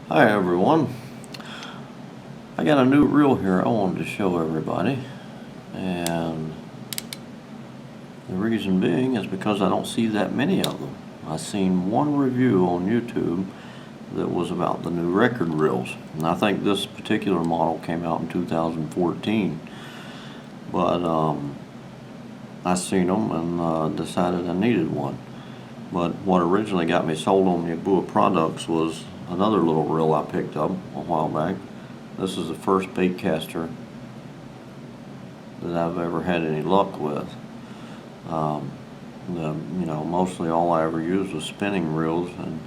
Hi everyone, I got a new reel here I wanted to show everybody, and the reason being is because I don't see that many of them. I seen one review on YouTube that was about the new record reels, and I think this particular model came out in 2014, but I seen them and decided I needed one. But what originally got me sold on the Abu products was another little reel I picked up a while back. This is the first bait caster that I've ever had any luck with. Mostly all I ever used was spinning reels, and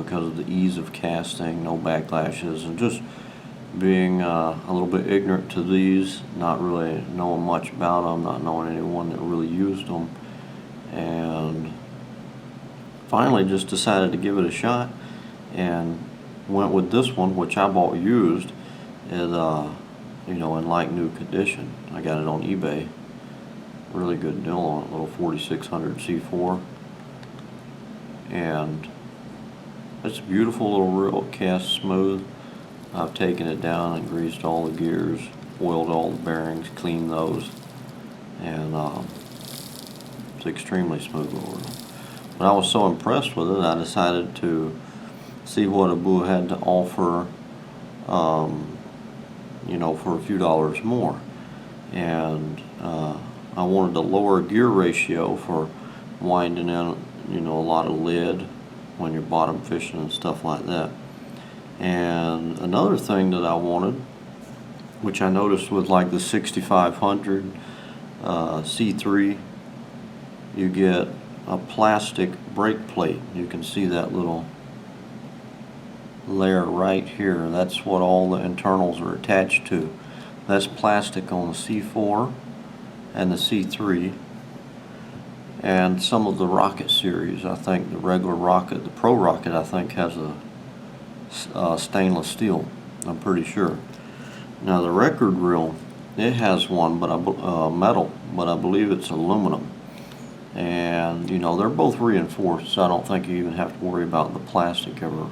because of the ease of casting, no backlashes, and just being a little bit ignorant to these, not really knowing much about them, not knowing anyone that really used them, and finally just decided to give it a shot and went with this one, which I bought used in like new condition. I got it on eBay. Really good deal on it, little 4600 C4, and it's a beautiful little reel. It casts smooth. I've taken it down and greased all the gears, oiled all the bearings, cleaned those, and it's extremely smooth little reel. But I was so impressed with it, I decided to see what Abu had to offer, for a few dollars more. And I wanted a lower gear ratio for winding in, a lot of lead when you're bottom fishing and stuff like that. And another thing that I wanted, which I noticed with like the 6500 C3, you get a plastic brake plate. You can see that little layer right here. That's what all the internals are attached to. That's plastic on the C4 and the C3, and some of the Rocket series. I think the regular Rocket, the Pro Rocket, I think has a stainless steel, I'm pretty sure. Now the record reel, it has one, but metal, but I believe it's aluminum. And they're both reinforced, so I don't think you even have to worry about the plastic ever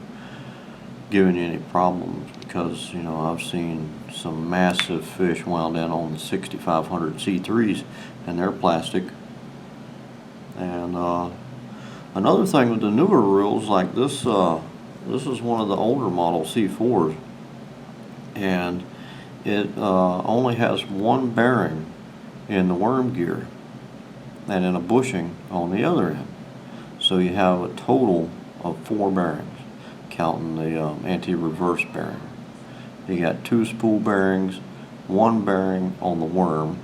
giving you any problems, because I've seen some massive fish wound in on the 6500 C3s, and they're plastic. And another thing with the newer reels like this, this is one of the older model C4s, and it only has one bearing in the worm gear and in a bushing on the other end. So you have a total of 4 bearings, counting the anti-reverse bearing. You got 2 spool bearings, 1 bearing on the worm,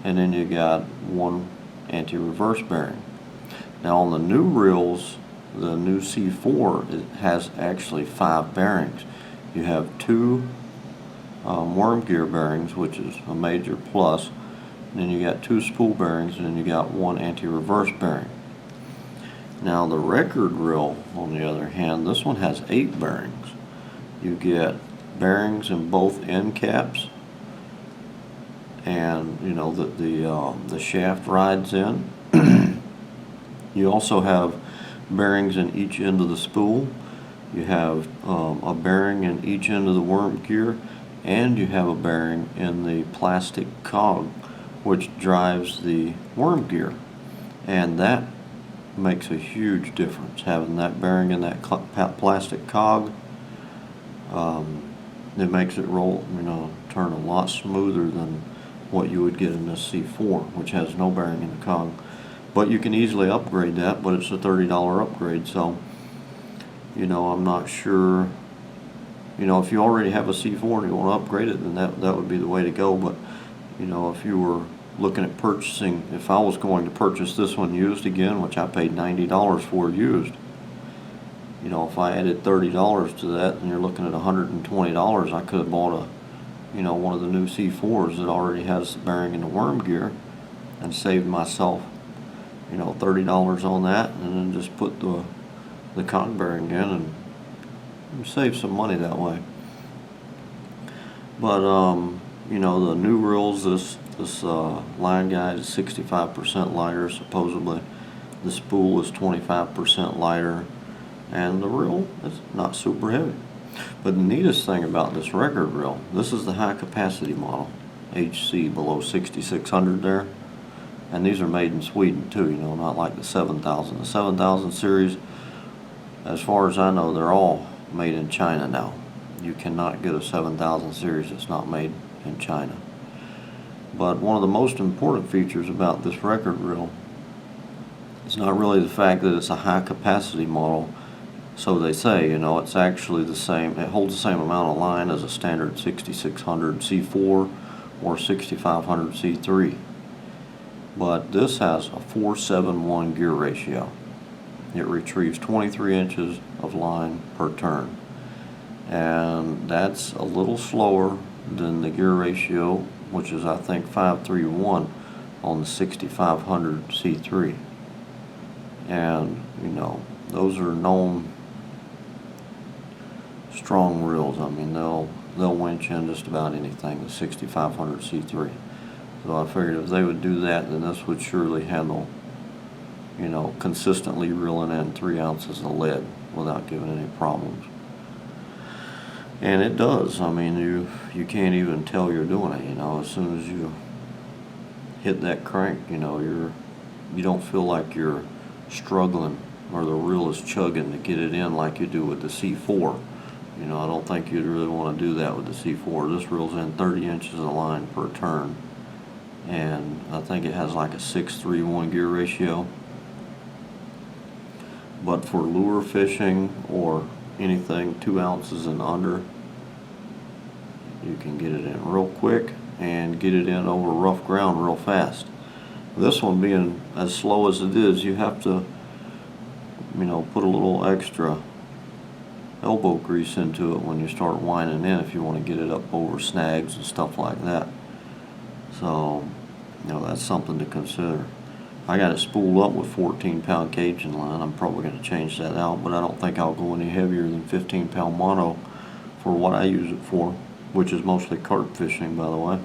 and then you got 1 anti-reverse bearing. Now on the new reels, the new C4, it has actually 5 bearings. You have 2 worm gear bearings, which is a major plus. And then you got 2 spool bearings, and then you got 1 anti-reverse bearing. Now the record reel, on the other hand, this one has 8 bearings. You get bearings in both end caps, and the shaft rides in. You also have bearings in each end of the spool. You have a bearing in each end of the worm gear, and you have a bearing in the plastic cog, which drives the worm gear, and that makes a huge difference. Having that bearing in that plastic cog, it makes it roll, turn a lot smoother than what you would get in this C4, which has no bearing in the cog. But you can easily upgrade that, but it's a $30 upgrade, so I'm not sure. If you already have a C4 and you want to upgrade it, then that would be the way to go. But if you were looking at purchasing, if I was going to purchase this one used again, which I paid $90 for used, if I added $30 to that, and you're looking at $120, I could have bought one of the new C4s that already has the bearing in the worm gear, and saved myself $30 on that, and then just put the cog bearing in and save some money that way. But the new reels, this line guide is 65% lighter supposedly. The spool is 25% lighter, and the reel is not super heavy. But the neatest thing about this record reel, this is the high capacity model, HC below 6600 there. And these are made in Sweden too, you know, not like the 7000. The 7000 series, as far as I know, they're all made in China now. You cannot get a 7000 series that's not made in China. But one of the most important features about this record reel is not really the fact that it's a high capacity model, so they say, you know, it's actually the same, it holds the same amount of line as a standard 6600 C4 or 6500 C3. But this has a 4:7:1 gear ratio. It retrieves 23 inches of line per turn. And that's a little slower than the gear ratio, which is I think 5:3:1 on the 6500 C3. And you know, those are known strong reels. I mean, they'll winch in just about anything, the 6500 C3. So I figured if they would do that, then this would surely handle, you know, consistently reeling in 3 ounces of lead without giving any problems. And it does. I mean, you can't even tell you're doing it, you know. As soon as you hit that crank, you know, you don't feel like you're struggling or the reel is chugging to get it in like you do with the C4. You know, I don't think you'd really want to do that with the C4. This reels in 30 inches of line per turn. And I think it has like a 6:3:1 gear ratio. But for lure fishing or anything 2 ounces and under, you can get it in real quick and get it in over rough ground real fast. This one being as slow as it is, you have to, you know, put a little extra elbow grease into it when you start winding in if you want to get it up over snags and stuff like that. So, you know, that's something to consider. I got it spooled up with 14-pound Cajun line. I'm probably going to change that out, but I don't think I'll go any heavier than 15-pound mono for what I use it for, which is mostly carp fishing, by the way.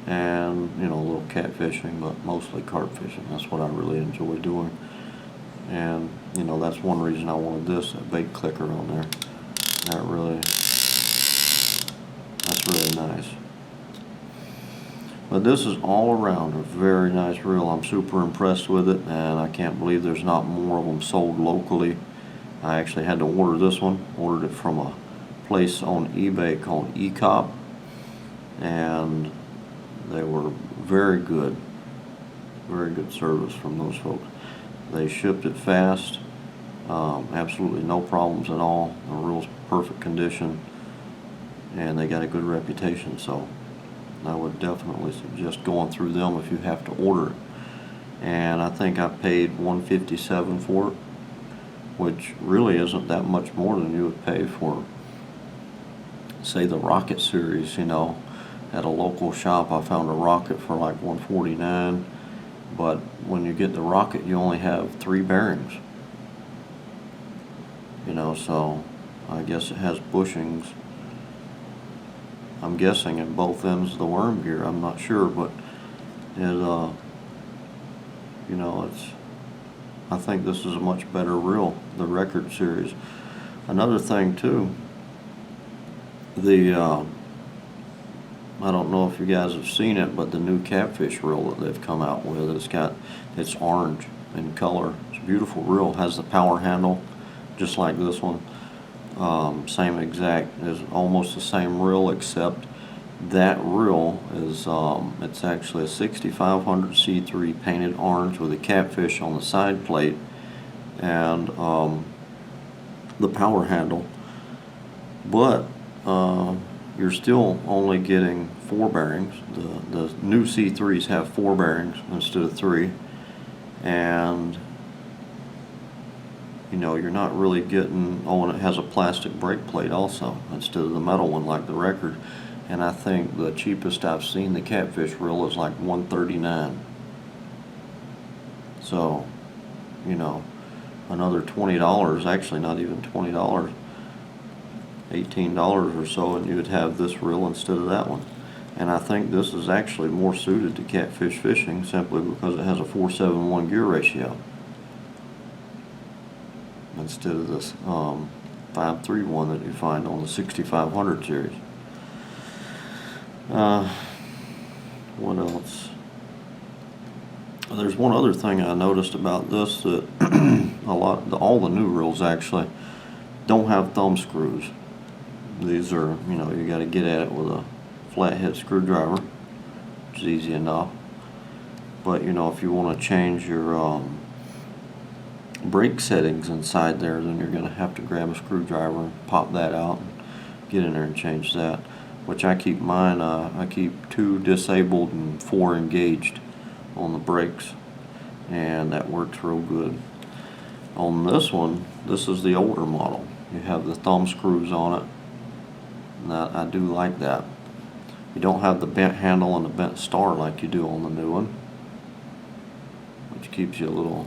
And, you know, a little cat fishing, but mostly carp fishing. That's what I really enjoy doing. And, you know, that's one reason I wanted this, that bait clicker on there. That's really nice. But this is all around a very nice reel. I'm super impressed with it, and I can't believe there's not more of them sold locally. I actually had to order this one. Ordered it from a place on eBay called eCop, and they were very good service from those folks. They shipped it fast, absolutely no problems at all. The reel's perfect condition, and they got a good reputation, so I would definitely suggest going through them if you have to order it. And I think I paid $157 for it, which really isn't that much more than you would pay for, say, the Rocket series. You know, at a local shop I found a Rocket for like $149, but when you get the Rocket you only have 3 bearings. You know, so I guess it has bushings, I'm guessing, at both ends of the worm gear. I'm not sure, but it, you know, I think this is a much better reel, the Record series. Another thing too, I don't know if you guys have seen it, but the new catfish reel that they've come out with, it's orange in color. It's a beautiful reel. Has the power handle, just like this one. Same exact, is almost the same reel, except that reel is it's actually a 6500 C3 painted orange with a catfish on the side plate and the power handle, but you're still only getting 4 bearings. The new C3s have 4 bearings instead of 3, and you know, you're not really getting, oh, and it has a plastic brake plate also instead of the metal one like the Record. And I think the cheapest I've seen the catfish reel is like $139. So, you know, another $20, actually not even $20, $18 or so, and you would have this reel instead of that one. And I think this is actually more suited to catfish fishing simply because it has a 4:7:1 gear ratio instead of this 531 that you find on the 6500 series. What else? There's one other thing I noticed about this, that all the new reels actually don't have thumb screws. These are, you got to get at it with a flathead screwdriver, which is easy enough. But if you want to change your brake settings inside there, then you're going to have to grab a screwdriver and pop that out and get in there and change that. Which I keep mine, I keep 2 disabled and 4 engaged on the brakes, and that works real good. On this one, this is the older model. You have the thumb screws on it, and I do like that. You don't have the bent handle and the bent star like you do on the new one, which keeps you a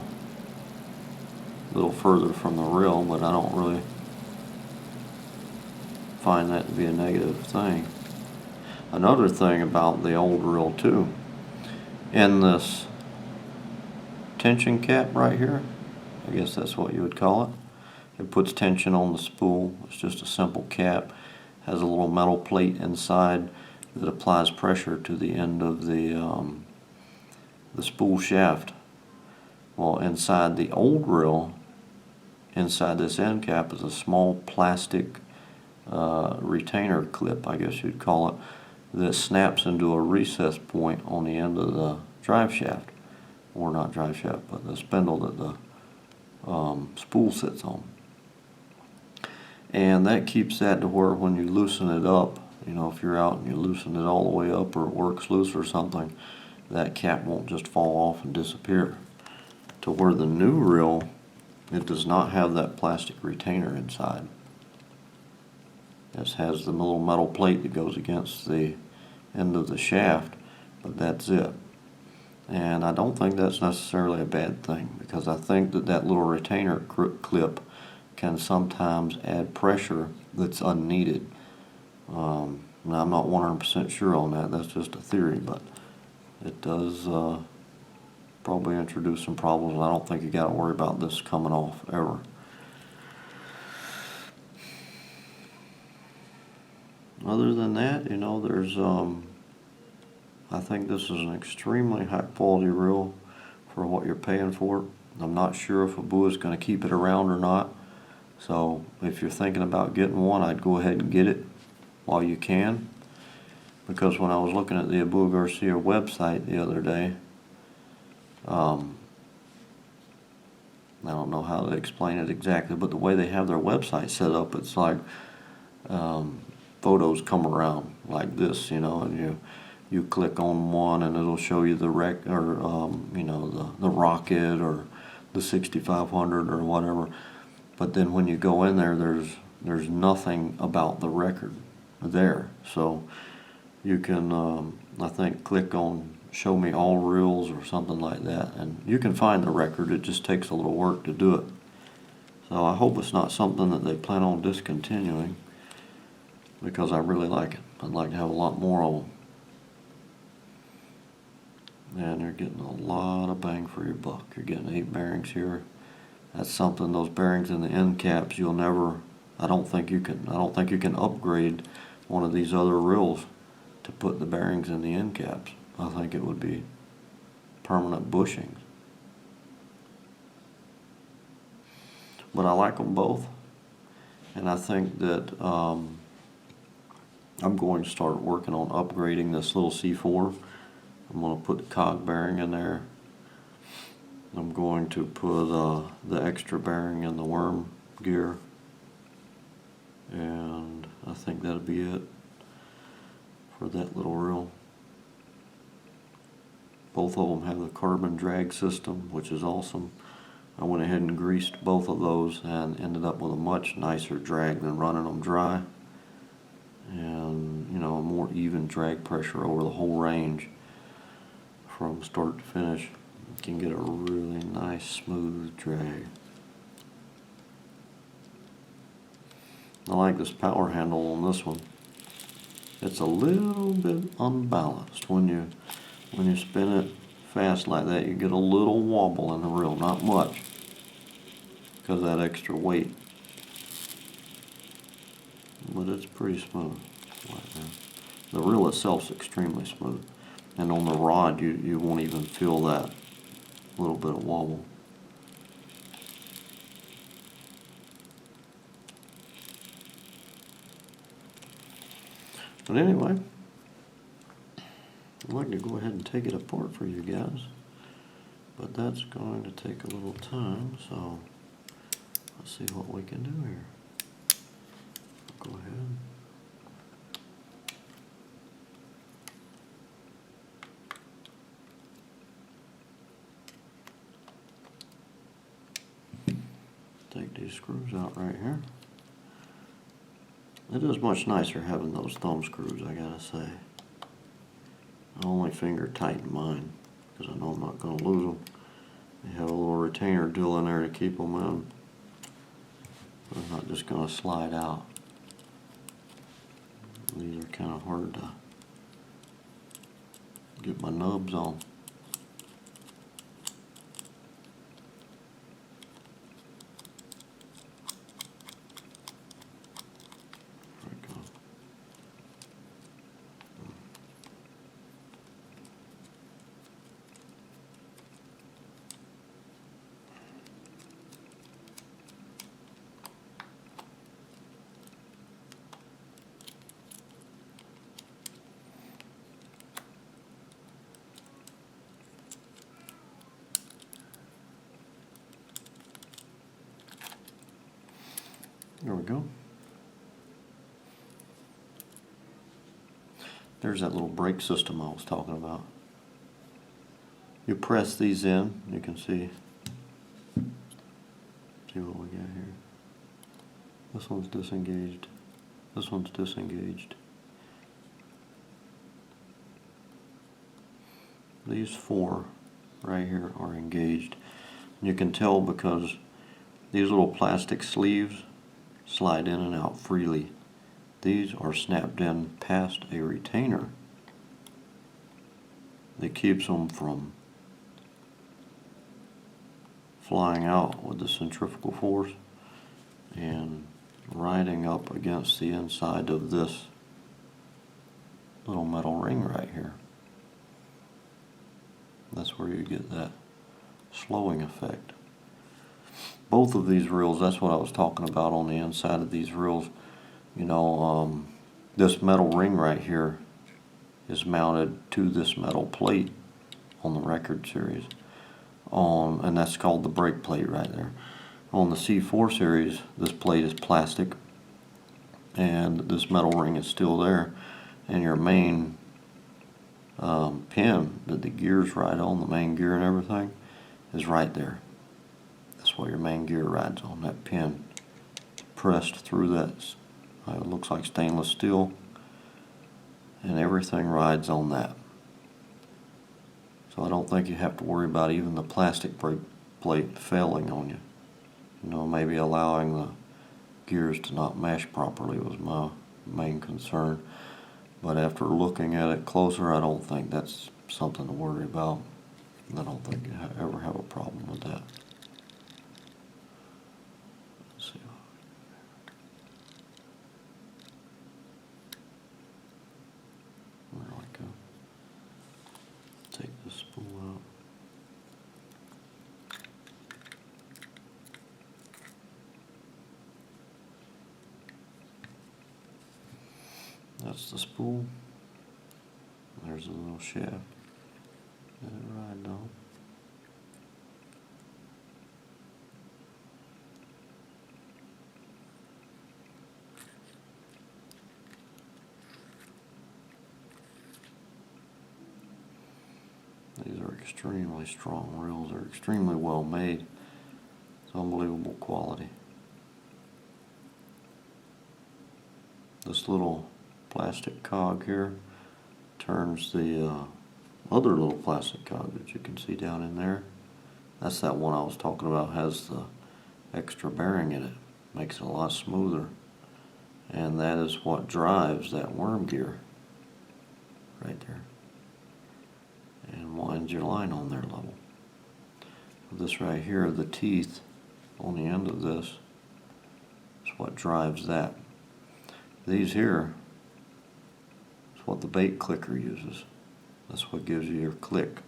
little further from the reel, but I don't really find that to be a negative thing. Another thing about the old reel too, in this tension cap right here, I guess that's what you would call it. It puts tension on the spool. It's just a simple cap. Has a little metal plate inside that applies pressure to the end of the spool shaft. Well, inside the old reel, inside this end cap is a small plastic retainer clip, I guess you'd call it, that snaps into a recess point on the end of the drive shaft, or not drive shaft, but the spindle that the spool sits on. And that keeps that to where when you loosen it up, if you're out and you loosen it all the way up, or it works loose or something, that cap won't just fall off and disappear. To where the new reel, it does not have that plastic retainer inside. This has the little metal plate that goes against the end of the shaft, but that's it. And I don't think that's necessarily a bad thing, because I think that little retainer clip can sometimes add pressure that's unneeded. Now, I'm not 100% sure on that. That's just a theory, but it does probably introduce some problems, and I don't think you got to worry about this coming off ever. Other than that, there's I think this is an extremely high quality reel for what you're paying for it. I'm not sure if Abu is going to keep it around or not, so if you're thinking about getting one, I'd go ahead and get it while you can, because when I was looking at the Abu Garcia website the other day, I don't know how to explain it exactly, but the way they have their website set up, it's like photos come around like this, and you click on one and it'll show you the the rocket or the 6500 or whatever. But then when you go in there, there's nothing about the record there. So you can I think click on show me all reels or something like that, and you can find the record. It just takes a little work to do it. So I hope it's not something that they plan on discontinuing, because I really like it. I'd like to have a lot more of them. And you're getting a lot of bang for your buck. You're getting 8 bearings here. That's something, those bearings in the end caps, you'll never, I don't think you can upgrade one of these other reels to put the bearings in the end caps. I think it would be permanent bushings. But I like them both, and I think that I'm going to start working on upgrading this little C4. I'm going to put the cog bearing in there. I'm going to put the extra bearing in the worm gear, and I think that'll be it for that little reel. Both of them have the carbon drag system, which is awesome. I went ahead and greased both of those and ended up with a much nicer drag than running them dry, and a more even drag pressure over the whole range from start to finish. You can get a really nice smooth drag. I like this power handle on this one. It's a little bit unbalanced. When you spin it fast like that, you get a little wobble in the reel, not much, because of that extra weight. but it's pretty smooth right now. The reel itself's extremely smooth, and on the rod you won't even feel that little bit of wobble. But anyway, I'd like to go ahead and take it apart for you guys, but that's going to take a little time, so let's see what we can do here. Go ahead. Take these screws out right here. It is much nicer having those thumb screws, I gotta say. I only finger tighten mine because I know I'm not going to lose them. They have a little retainer deal in there to keep them in. They're not just going to slide out. These are kind of hard to get my nubs on. There we go. There's that little brake system I was talking about. You press these in, you can see what we got here. This one's disengaged. This one's disengaged. These four right here are engaged. You can tell because these little plastic sleeves slide in and out freely. These are snapped in past a retainer that keeps them from flying out with the centrifugal force and riding up against the inside of this little metal ring right here. That's where you get that slowing effect. Both of these reels, that's what I was talking about on the inside of these reels. You know, this metal ring right here is mounted to this metal plate on the record series. And that's called the brake plate right there. On the C4 series, this plate is plastic and this metal ring is still there, and your main pin that the gears ride on, the main gear and everything, is right there. That's what your main gear rides on, that pin pressed through that. It looks like stainless steel, and everything rides on that. So I don't think you have to worry about even the plastic brake plate failing on you. You know, maybe allowing the gears to not mesh properly was my main concern. But after looking at it closer, I don't think that's something to worry about. I don't think you ever have a problem with that. Let's see. Where do I go? Take this spool out. That's the spool. There's a little shaft that it rides on. These are extremely strong reels. They're extremely well made. It's unbelievable quality. This little plastic cog here turns the other little plastic cog that you can see down in there. That's that one I was talking about, has the extra bearing in it. Makes it a lot smoother. And that is what drives that worm gear right there. And winds your line on there level. This right here, the teeth on the end of this is what drives that. These here is what the bait clicker uses. That's what gives you your click.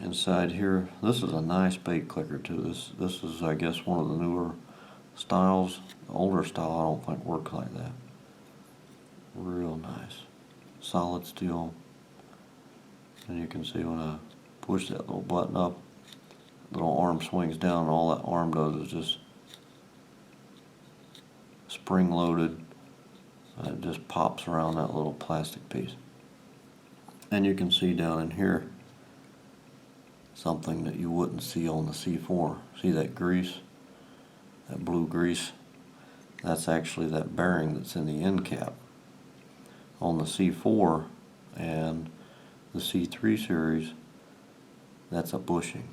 Inside here, this is a nice bait clicker too. This is, I guess, one of the newer styles. The older style I don't think works like that. Real nice. Solid steel. And you can see when I push that little button up, the little arm swings down, and all that arm does is just spring loaded. It just pops around that little plastic piece. And you can see down in here something that you wouldn't see on the C4. See that grease? That blue grease? That's actually that bearing that's in the end cap. On the C4 and the C3 series, that's a bushing.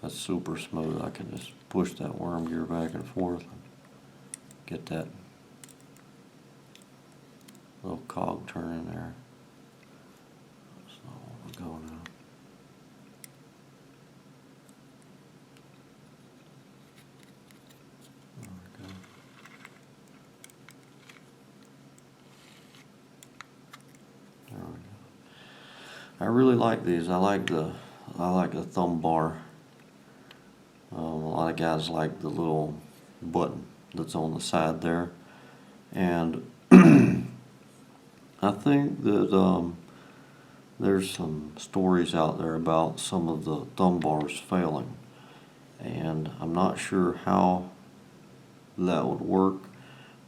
That's super smooth. I can just push that worm gear back and forth and get that little cog turning there. So we'll go now. There we go. There we go. I really like these. I like the thumb bar. A lot of guys like the little button that's on the side there, and I think that there's some stories out there about some of the thumb bars failing, and I'm not sure how that would work.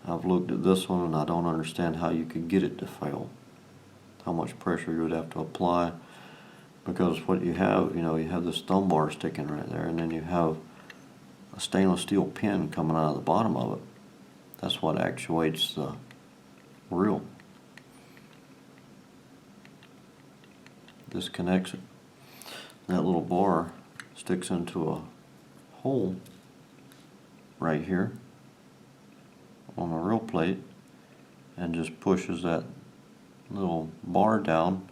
I've looked at this one and I don't understand how you could get it to fail, how much pressure you would have to apply. Because what you have, you have this thumb bar sticking right there, and then you have a stainless steel pin coming out of the bottom of it. That's what actuates the reel. Disconnects it. That little bar sticks into a hole right here on the reel plate and just pushes that little bar down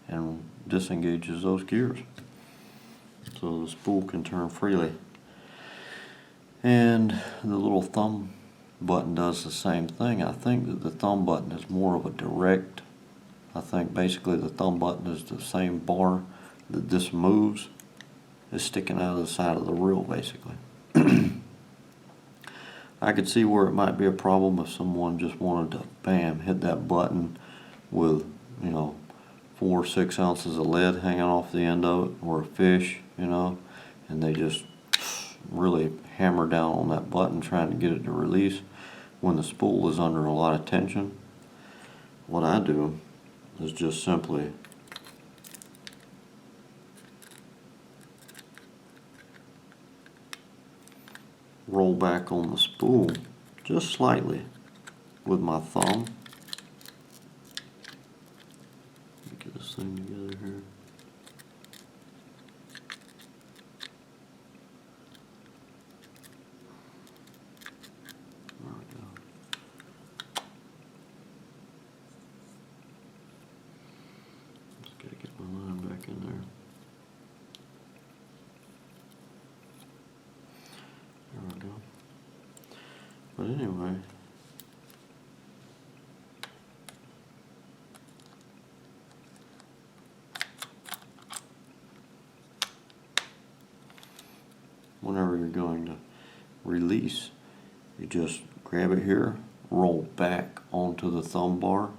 and disengages those gears, so the spool can turn freely. And the little thumb button does the same thing. I think that the thumb button is more of a direct. I think basically the thumb button is the same bar that this moves is sticking out of the side of the reel basically. I could see where it might be a problem if someone just wanted to bam hit that button with 4 or 6 ounces of lead hanging off the end of it, or a fish, and they just really hammer down on that button trying to get it to release when the spool is under a lot of tension. What I do is just simply roll back on the spool just slightly with my thumb. Get this thing together here. There we go. Just gotta get my line back in there. There we go. But anyway, whenever you're going to release, you just grab it here, roll back onto the thumb bar,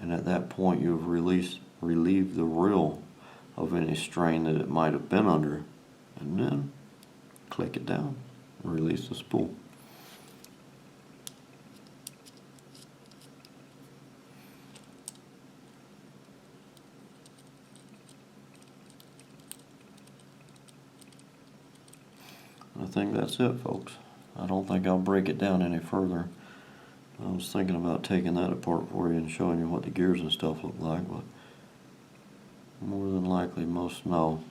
and at that point you've relieved the reel of any strain that it might have been under, and then click it down and release the spool. I think that's it, folks. I don't think I'll break it down any further. I was thinking about taking that apart for you and showing you what the gears and stuff look like, but more than likely most know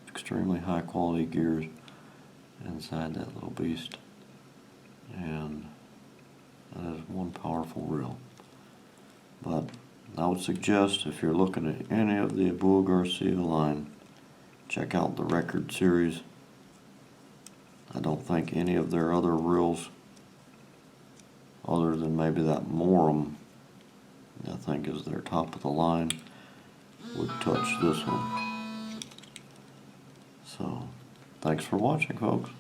extremely high quality gears inside that little beast, and that is one powerful reel. But I would suggest if you're looking at any of the Abu Garcia line, check out the record series. I don't think any of their other reels, other than maybe that Morum, I think is their top of the line, would touch this one. So, thanks for watching, folks.